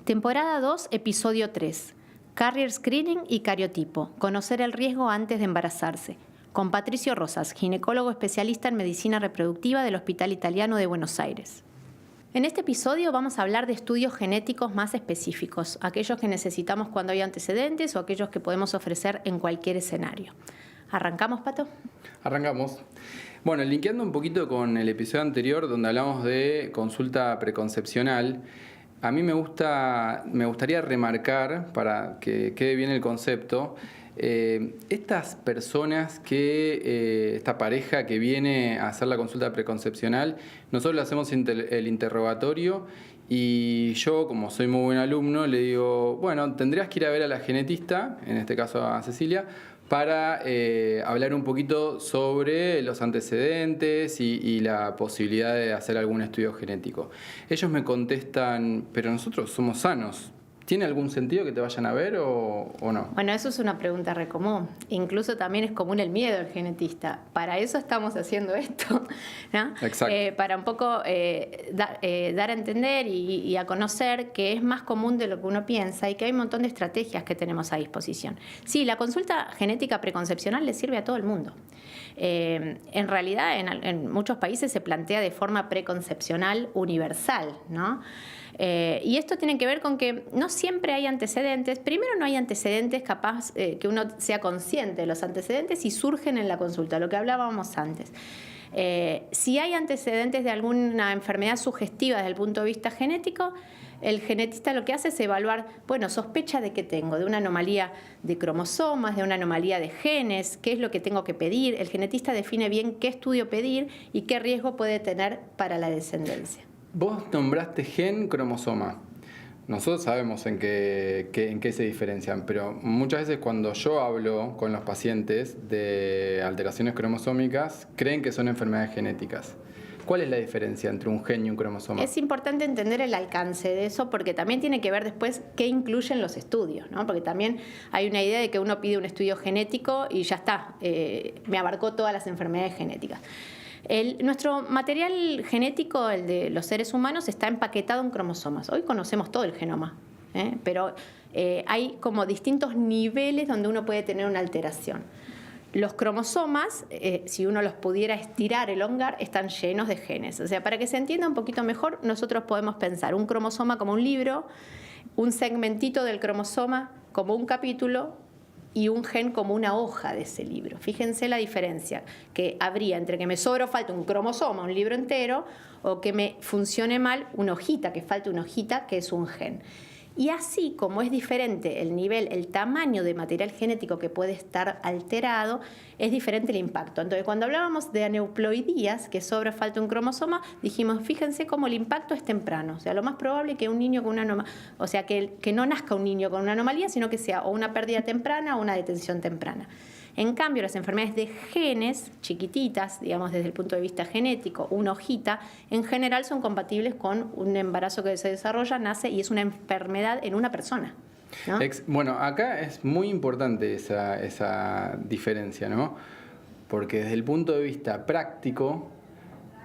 Temporada 2, episodio 3. Carrier Screening y Cariotipo. Conocer el riesgo antes de embarazarse. Con Patricio Rosas, ginecólogo especialista en medicina reproductiva del Hospital Italiano de Buenos Aires. En este episodio vamos a hablar de estudios genéticos más específicos, aquellos que necesitamos cuando hay antecedentes o aquellos que podemos ofrecer en cualquier escenario. ¿Arrancamos, Pato? Arrancamos. Bueno, linkeando un poquito con el episodio anterior donde hablamos de consulta preconcepcional, a mí me gustaría remarcar, para que quede bien el concepto, estas personas esta pareja que viene a hacer la consulta preconcepcional, nosotros le hacemos el interrogatorio y yo, como soy muy buen alumno, le digo, bueno, tendrías que ir a ver a la genetista, en este caso a Cecilia, para hablar un poquito sobre los antecedentes y la posibilidad de hacer algún estudio genético. Ellos me contestan, pero nosotros somos sanos. ¿Tiene algún sentido que te vayan a ver o no? Bueno, eso es una pregunta re común. Incluso también es común el miedo del genetista. Para eso estamos haciendo esto, ¿no? Exacto. Para un poco dar a entender y a conocer que es más común de lo que uno piensa y que hay un montón de estrategias que tenemos a disposición. Sí, la consulta genética preconcepcional le sirve a todo el mundo. En realidad, en muchos países se plantea de forma preconcepcional universal, ¿no? Y esto tiene que ver con que no siempre hay antecedentes. Primero, no hay antecedentes capaz que uno sea consciente de los antecedentes y surgen en la consulta, lo que hablábamos antes. Si hay antecedentes de alguna enfermedad sugestiva desde el punto de vista genético, el genetista lo que hace es evaluar, bueno, sospecha de qué tengo, de una anomalía de cromosomas, de una anomalía de genes, qué es lo que tengo que pedir. El genetista define bien qué estudio pedir y qué riesgo puede tener para la descendencia. Vos nombraste gen, cromosoma. Nosotros sabemos en qué se diferencian, pero muchas veces cuando yo hablo con los pacientes de alteraciones cromosómicas, creen que son enfermedades genéticas. ¿Cuál es la diferencia entre un gen y un cromosoma? Es importante entender el alcance de eso porque también tiene que ver después qué incluyen los estudios, ¿no? Porque también hay una idea de que uno pide un estudio genético y ya está, me abarcó todas las enfermedades genéticas. Nuestro material genético, el de los seres humanos, está empaquetado en cromosomas. Hoy conocemos todo el genoma, pero hay como distintos niveles donde uno puede tener una alteración. Los cromosomas, si uno los pudiera estirar, elongar, están llenos de genes. O sea, para que se entienda un poquito mejor, nosotros podemos pensar un cromosoma como un libro, un segmentito del cromosoma como un capítulo y un gen como una hoja de ese libro. Fíjense la diferencia que habría entre que me sobra o falta un cromosoma, un libro entero, o que me funcione mal una hojita, que falte una hojita, que es un gen. Y así como es diferente el nivel, el tamaño de material genético que puede estar alterado, es diferente el impacto. Entonces, cuando hablábamos de aneuploidías, que sobra o falta un cromosoma, dijimos, fíjense cómo el impacto es temprano. O sea, lo más probable es que un niño con una anomalía, o sea, que no nazca un niño con una anomalía, sino que sea o una pérdida temprana o una detención temprana. En cambio, las enfermedades de genes, chiquititas, digamos desde el punto de vista genético, una hojita, en general son compatibles con un embarazo que se desarrolla, nace y es una enfermedad en una persona, ¿no? Bueno, acá es muy importante esa diferencia, ¿no? Porque desde el punto de vista práctico,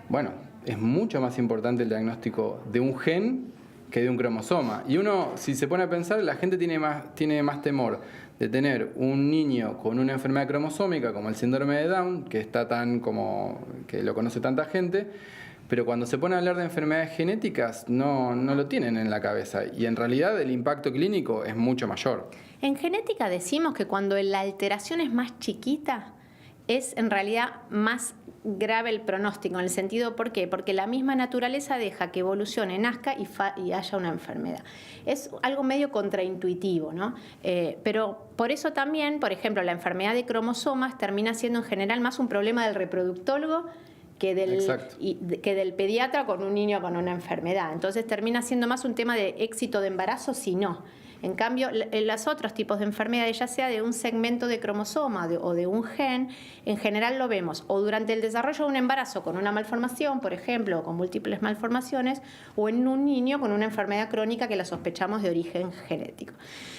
bueno, es mucho más importante el diagnóstico de un gen que de un cromosoma. Y uno, si se pone a pensar, la gente tiene más temor de tener un niño con una enfermedad cromosómica como el síndrome de Down, que está que lo conoce tanta gente, pero cuando se pone a hablar de enfermedades genéticas no lo tienen en la cabeza y en realidad el impacto clínico es mucho mayor. En genética decimos que cuando la alteración es más chiquita, es en realidad más grave el pronóstico, en el sentido, ¿por qué? Porque la misma naturaleza deja que evolucione, nazca y haya una enfermedad. Es algo medio contraintuitivo, ¿no? Pero por eso también, por ejemplo, la enfermedad de cromosomas termina siendo en general más un problema del reproductólogo que del pediatra con un niño con una enfermedad. Entonces termina siendo más un tema de éxito de embarazo, si no. En cambio, en los otros tipos de enfermedades, ya sea de un segmento de cromosoma o de un gen, en general lo vemos o durante el desarrollo de un embarazo con una malformación, por ejemplo, o con múltiples malformaciones, o en un niño con una enfermedad crónica que la sospechamos de origen genético.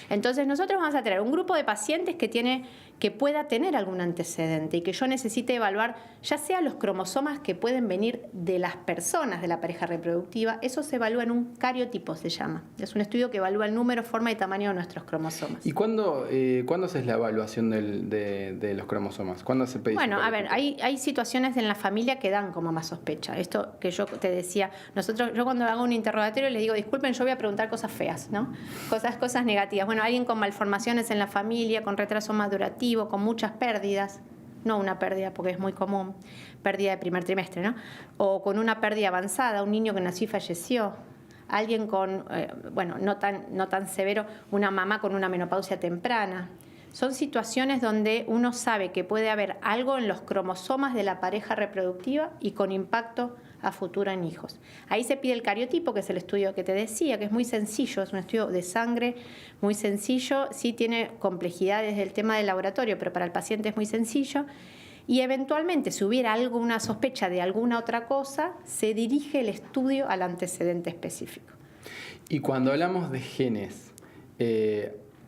Entonces, nosotros vamos a tener un grupo de pacientes que pueda tener algún antecedente y que yo necesite evaluar, ya sea los cromosomas que pueden venir de las personas de la pareja reproductiva. Eso se evalúa en un cariotipo, se llama. Es un estudio que evalúa el número, forma y tamaño de nuestros cromosomas. ¿Y cuándo es la evaluación de los cromosomas? ¿Cuándo se pide? Bueno, a ver, hay situaciones en la familia que dan como más sospecha. Esto que yo te decía, yo cuando hago un interrogatorio les digo, disculpen, yo voy a preguntar cosas feas, ¿no? Cosas negativas. Bueno, alguien con malformaciones en la familia, con retraso madurativo, con muchas pérdidas, no una pérdida porque es muy común, pérdida de primer trimestre, ¿no? O con una pérdida avanzada, un niño que nació y falleció, alguien con, no tan severo, una mamá con una menopausia temprana. Son situaciones donde uno sabe que puede haber algo en los cromosomas de la pareja reproductiva y con impacto a futuro en hijos. Ahí se pide el cariotipo, que es el estudio que te decía, que es muy sencillo, es un estudio de sangre muy sencillo, sí tiene complejidades del tema del laboratorio, pero para el paciente es muy sencillo. Y eventualmente, si hubiera alguna sospecha de alguna otra cosa, se dirige el estudio al antecedente específico. Y cuando hablamos de genes,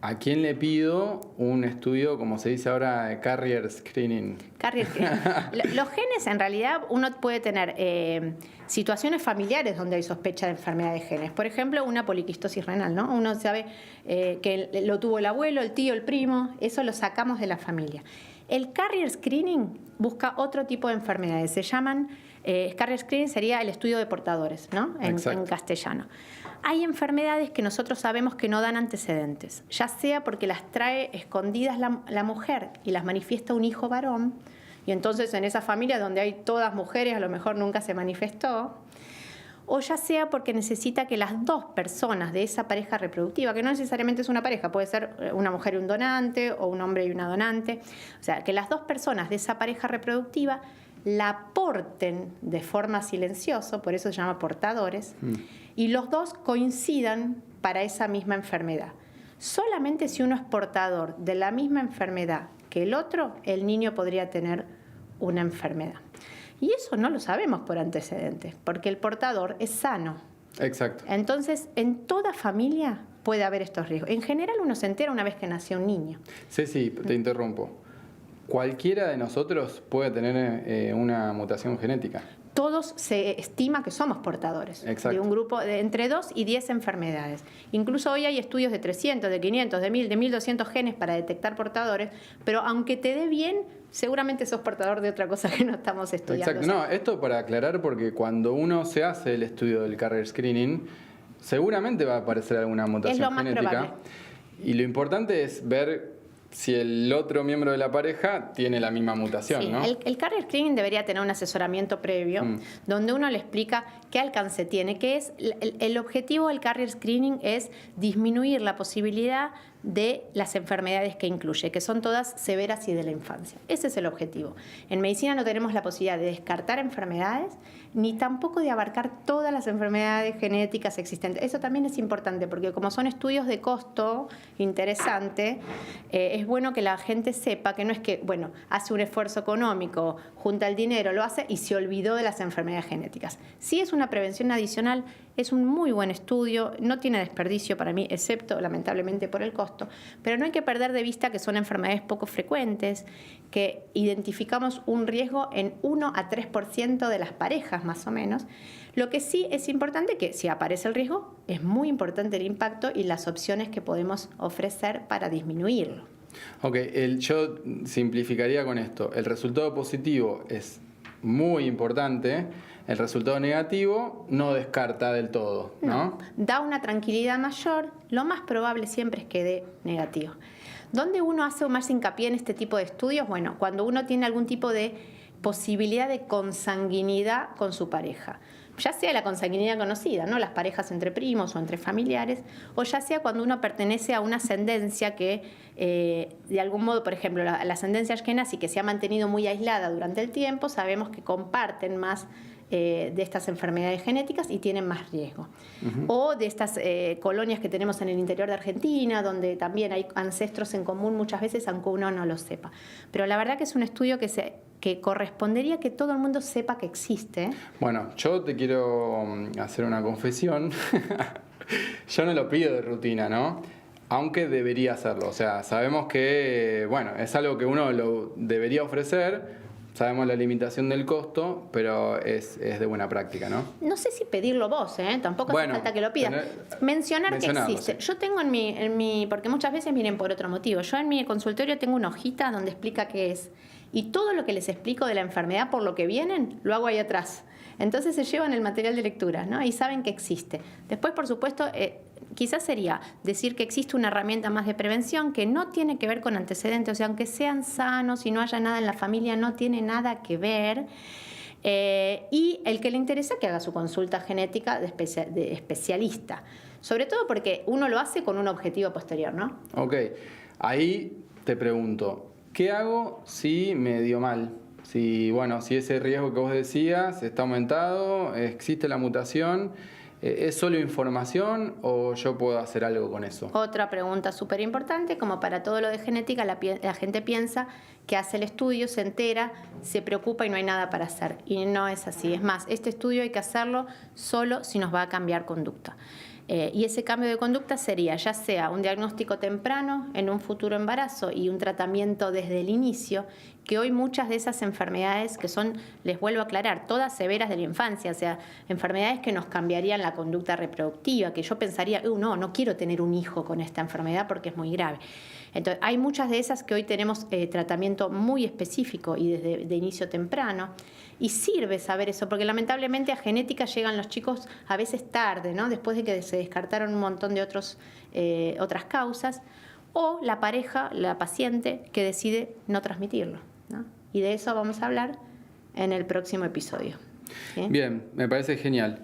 ¿a quién le pido un estudio, como se dice ahora, de carrier screening? Carrier screening. Los genes, en realidad, uno puede tener situaciones familiares donde hay sospecha de enfermedad de genes. Por ejemplo, una poliquistosis renal, ¿no? Uno sabe que lo tuvo el abuelo, el tío, el primo, eso lo sacamos de la familia. El carrier screening busca otro tipo de enfermedades. Se llaman, carrier screening sería el estudio de portadores, ¿no? En castellano. Hay enfermedades que nosotros sabemos que no dan antecedentes, ya sea porque las trae escondidas la mujer y las manifiesta un hijo varón, y entonces en esa familia donde hay todas mujeres a lo mejor nunca se manifestó, o ya sea porque necesita que las dos personas de esa pareja reproductiva, que no necesariamente es una pareja, puede ser una mujer y un donante o un hombre y una donante, o sea, que las dos personas de esa pareja reproductiva la aporten de forma silenciosa, por eso se llama portadores, y los dos coincidan para esa misma enfermedad. Solamente si uno es portador de la misma enfermedad que el otro, el niño podría tener una enfermedad. Y eso no lo sabemos por antecedentes, porque el portador es sano. Exacto. Entonces, en toda familia puede haber estos riesgos. En general, uno se entera una vez que nació un niño. Ceci, te interrumpo. ¿Cualquiera de nosotros puede tener una mutación genética? Todos se estima que somos portadores. Exacto. De un grupo de entre 2 y 10 enfermedades. Incluso hoy hay estudios de 300, de 500, de 1000, de 1200 genes para detectar portadores, pero aunque te dé bien, seguramente sos portador de otra cosa que no estamos estudiando. Exacto. No, esto para aclarar, porque cuando uno se hace el estudio del carrier screening, seguramente va a aparecer alguna mutación genética. Es lo más genética. probable. Y lo importante es ver si el otro miembro de la pareja tiene la misma mutación, sí, ¿no? El carrier screening debería tener un asesoramiento previo donde uno le explica qué alcance tiene, que es el objetivo del carrier screening es disminuir la posibilidad de las enfermedades que incluye, que son todas severas y de la infancia. Ese es el objetivo. En medicina no tenemos la posibilidad de descartar enfermedades ni tampoco de abarcar todas las enfermedades genéticas existentes. Eso también es importante porque como son estudios de costo interesante, es bueno que la gente sepa que no es que, bueno, hace un esfuerzo económico, junta el dinero, lo hace y se olvidó de las enfermedades genéticas. Sí es una prevención adicional, es un muy buen estudio, no tiene desperdicio para mí, excepto lamentablemente por el costo, pero no hay que perder de vista que son enfermedades poco frecuentes, que identificamos un riesgo en 1 a 3% de las parejas más o menos. Lo que sí es importante que si aparece el riesgo, es muy importante el impacto y las opciones que podemos ofrecer para disminuirlo. Ok, yo simplificaría con esto. El resultado positivo es muy importante. El resultado negativo no descarta del todo, ¿no? Da una tranquilidad mayor. Lo más probable siempre es que dé negativo. ¿Dónde uno hace más hincapié en este tipo de estudios? Bueno, cuando uno tiene algún tipo de posibilidad de consanguinidad con su pareja. Ya sea la consanguinidad conocida, ¿no? Las parejas entre primos o entre familiares, o ya sea cuando uno pertenece a una ascendencia que, de algún modo, por ejemplo, la ascendencia ashkenazi que se ha mantenido muy aislada durante el tiempo, sabemos que comparten más de estas enfermedades genéticas y tienen más riesgo. O de estas colonias que tenemos en el interior de Argentina, donde también hay ancestros en común muchas veces, aunque uno no lo sepa. Pero la verdad que es un estudio que correspondería que todo el mundo sepa que existe. Bueno, yo te quiero hacer una confesión. Yo no lo pido de rutina, ¿no? Aunque debería hacerlo. O sea, sabemos que, bueno, es algo que uno lo debería ofrecer. Sabemos la limitación del costo, pero es de buena práctica, ¿no? No sé si pedirlo vos, tampoco hace falta que lo pidas. Mencionar que existe. Sí. Yo tengo en mi, porque muchas veces vienen por otro motivo. Yo en mi consultorio tengo una hojita donde explica qué es. Y todo lo que les explico de la enfermedad por lo que vienen, lo hago ahí atrás. Entonces se llevan el material de lectura, ¿no? Y saben que existe. Después, por supuesto, quizás sería decir que existe una herramienta más de prevención que no tiene que ver con antecedentes. O sea, aunque sean sanos y no haya nada en la familia, no tiene nada que ver. Y el que le interesa que haga su consulta genética de especialista. Sobre todo porque uno lo hace con un objetivo posterior, ¿no? Ok. Ahí te pregunto, ¿qué hago si me dio mal? Si ese riesgo que vos decías está aumentado, existe la mutación, ¿es solo información o yo puedo hacer algo con eso? Otra pregunta súper importante, como para todo lo de genética, la gente piensa que hace el estudio, se entera, se preocupa y no hay nada para hacer. Y no es así. Es más, este estudio hay que hacerlo solo si nos va a cambiar conducta. Y ese cambio de conducta sería ya sea un diagnóstico temprano en un futuro embarazo y un tratamiento desde el inicio, que hoy muchas de esas enfermedades que son, les vuelvo a aclarar, todas severas de la infancia, o sea, enfermedades que nos cambiarían la conducta reproductiva, que yo pensaría, no quiero tener un hijo con esta enfermedad porque es muy grave. Entonces, hay muchas de esas que hoy tenemos tratamiento muy específico y desde de inicio temprano. Y sirve saber eso, porque lamentablemente a genética llegan los chicos a veces tarde, ¿no? Después de que se descartaron un montón de otras causas, o la pareja, la paciente, que decide no transmitirlo, ¿no? Y de eso vamos a hablar en el próximo episodio. ¿Sí? Bien, me parece genial.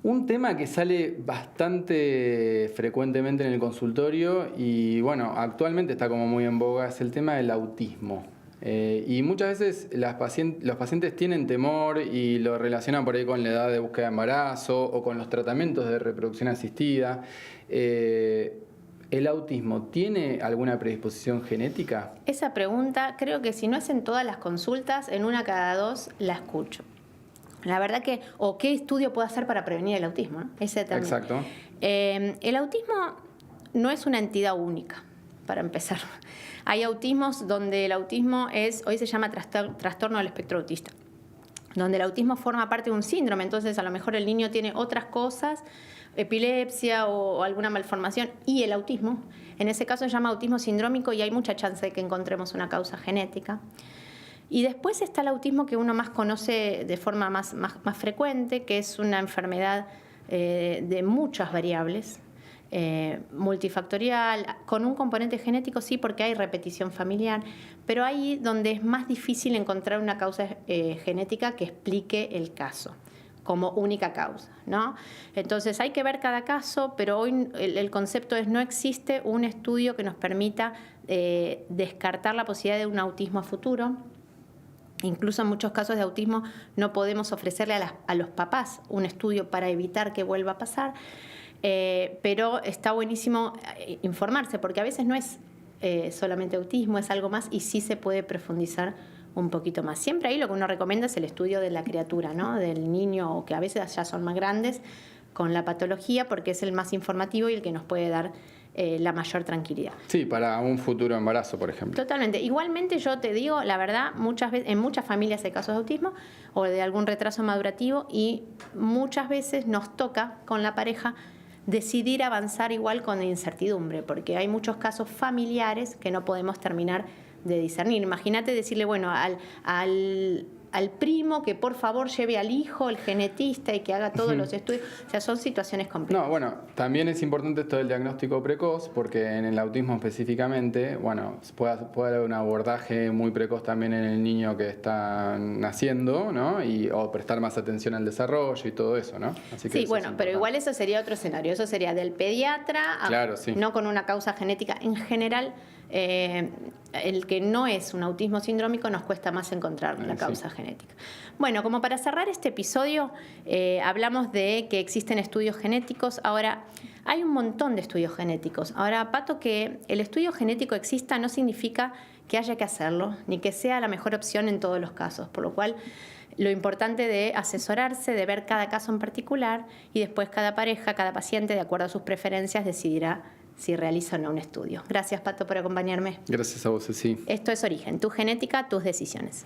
Un tema que sale bastante frecuentemente en el consultorio y bueno, actualmente está como muy en boga, es el tema del autismo. Y muchas veces los pacientes tienen temor y lo relacionan por ahí con la edad de búsqueda de embarazo o con los tratamientos de reproducción asistida. ¿El autismo tiene alguna predisposición genética? Esa pregunta creo que si no es en todas las consultas, en una cada dos la escucho. La verdad que, o qué estudio puedo hacer para prevenir el autismo, ¿no? Ese también. Exacto. El autismo no es una entidad única, para empezar. Hay autismos donde el autismo hoy se llama trastorno del espectro autista, donde el autismo forma parte de un síndrome, entonces a lo mejor el niño tiene otras cosas, epilepsia o alguna malformación, y el autismo, en ese caso se llama autismo sindrómico y hay mucha chance de que encontremos una causa genética. Y después está el autismo que uno más conoce de forma más frecuente, que es una enfermedad de muchas variables, multifactorial, con un componente genético sí, porque hay repetición familiar, pero ahí donde es más difícil encontrar una causa genética que explique el caso como única causa, ¿no? Entonces hay que ver cada caso, pero hoy el concepto es no existe un estudio que nos permita descartar la posibilidad de un autismo a futuro. Incluso en muchos casos de autismo no podemos ofrecerle a los papás un estudio para evitar que vuelva a pasar. Pero está buenísimo informarse, porque a veces no es solamente autismo, es algo más y sí se puede profundizar un poquito más. Siempre ahí lo que uno recomienda es el estudio de la criatura, ¿no? Del niño, o que a veces ya son más grandes, con la patología, porque es el más informativo y el que nos puede dar la mayor tranquilidad. Sí, para un futuro embarazo, por ejemplo. Totalmente. Igualmente yo te digo, la verdad, muchas veces, en muchas familias hay casos de autismo o de algún retraso madurativo y muchas veces nos toca con la pareja decidir avanzar igual con incertidumbre, porque hay muchos casos familiares que no podemos terminar de discernir. Imagínate decirle, bueno, al primo que por favor lleve al hijo, el genetista, y que haga todos los estudios. O sea, son situaciones complejas. No, bueno, también es importante esto del diagnóstico precoz, porque en el autismo específicamente, bueno, puede haber un abordaje muy precoz también en el niño que está naciendo, ¿no? O prestar más atención al desarrollo y todo eso, ¿no? Así que sí, bueno, pero igual eso sería otro escenario. Eso sería del pediatra, claro, sí, no con una causa genética. En general, el que no es un autismo sindrómico nos cuesta más encontrar la causa genética. Bueno, como para cerrar este episodio, hablamos de que existen estudios genéticos. Ahora, hay un montón de estudios genéticos. Ahora, Pato, que el estudio genético exista no significa que haya que hacerlo, ni que sea la mejor opción en todos los casos, por lo cual lo importante de asesorarse, de ver cada caso en particular y después cada pareja, cada paciente, de acuerdo a sus preferencias, decidirá si realiza o no un estudio. Gracias, Pato, por acompañarme. Gracias a vos, Ceci. Esto es Origen, tu genética, tus decisiones.